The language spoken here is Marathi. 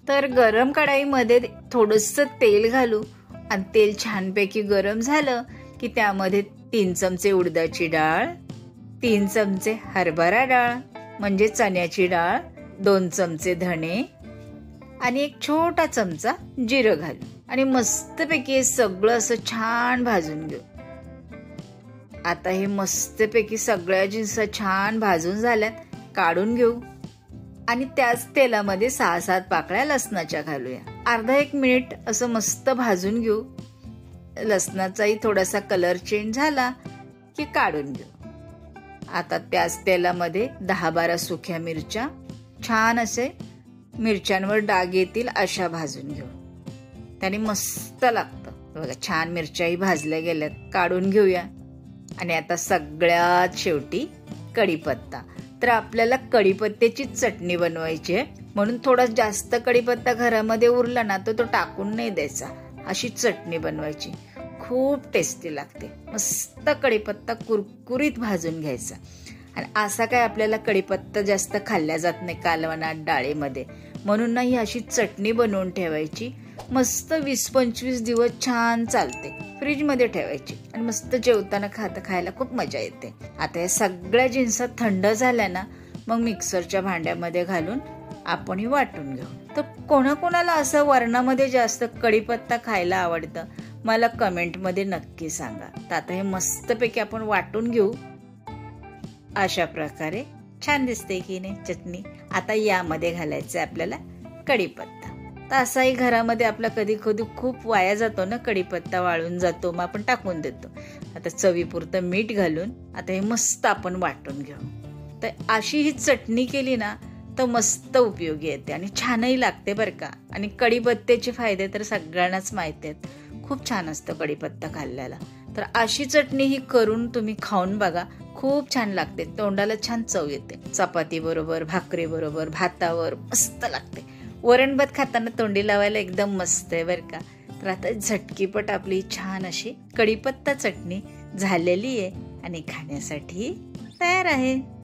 तर गरम कढाईमध्ये थोडंसं तेल घालू आणि तेल छानपैकी गरम झालं की त्यामध्ये 3 चमचे उडदाची डाळ, 3 चमचे हरभरा डाळ म्हणजे चण्याची डाळ, 2 चमचे धणे आणि 1 छोटा चमचा जिरं घालू आणि मस्तपैकी सगळं असं छान भाजून घेऊ. आता हे मस्तपैकी सगळ्या जिन्स छान भाजून झाल्यात, काढून घेऊ आणि त्याच तेलामध्ये 6-7 पाकळ्या लसणाच्या घालूया. अर्धा 1 मिनिट असं मस्त भाजून घेऊ. लसणाचाही थोडासा कलर चेंज झाला की काढून घेऊ. आता त्याच तेलामध्ये 10-12 सुक्या मिरच्या छान असे मिरच्यांवर डाग येतील अशा भाजून घेऊ. त्याने मस्त लागतं. बघा छान मिरच्याही भाजल्या गेल्यात, काढून घेऊया. आणि आता सगळ्यात शेवटी कढीपत्ता. तर आपल्याला कढीपत्त्याची चटणी बनवायची आहे, म्हणून थोडा जास्त कढीपत्ता घरामध्ये उरला ना तो टाकून नाही द्यायचा. अशी चटणी बनवायची, खूप टेस्टी लागते. मस्त कढीपत्ता कुरकुरीत भाजून घ्यायचा. आणि असा काय आपल्याला कढीपत्ता जास्त खाल्ला जात नाही कालवणात डाळीमध्ये, म्हणून ना ही अशी चटणी बनवून ठेवायची. मस्त 20-25 दिवस छान चालते. फ्रीजमध्ये ठेवायची आणि मस्त जेवताना खायला खूप मजा येते. आता या सगळ्या जिन्सा थंड झाल्या ना मग मिक्सरच्या भांड्यामध्ये घालून आपण वाटून घेऊ. तर कोणाकोणाला असं वरणामध्ये जास्त कढीपत्ता खायला आवडतं मला कमेंटमध्ये नक्की सांगा. तर आता हे मस्तपैकी आपण वाटून घेऊ. अशा प्रकारे छान दिसते की नाही चटणी. आता यामध्ये घालायचं आहे आपल्याला कढीपत्ता. तर असाही घरामध्ये आपला कधी कधी खूप वाया जातो ना, कढीपत्ता वाळून जातो, मग आपण टाकून देतो. आता चवीपुरतं मीठ घालून आता हे मस्त आपण वाटून घेऊ. तर अशी ही चटणी केली ना तर मस्त उपयोगी येते आणि छानही लागते बरं का. आणि कढीपत्त्याचे फायदे तर सगळ्यांनाच माहिती आहेत, खूप छान असतं कढीपत्ता खाल्ल्याला. तर अशी चटणी ही करून तुम्ही खाऊन बघा, खूप छान लागते. तोंडाला छान चव येते. चपाती बरोबर, भाकरी बरोबर, भातावर मस्त लागते. वरण भात खाताना तोंडी लावायला एकदम मस्त आहे बरं का. तर आता झटकीपट आपली छान अशी कढीपत्ता चटणी झालेली आहे आणि खाण्यासाठी तयार आहे.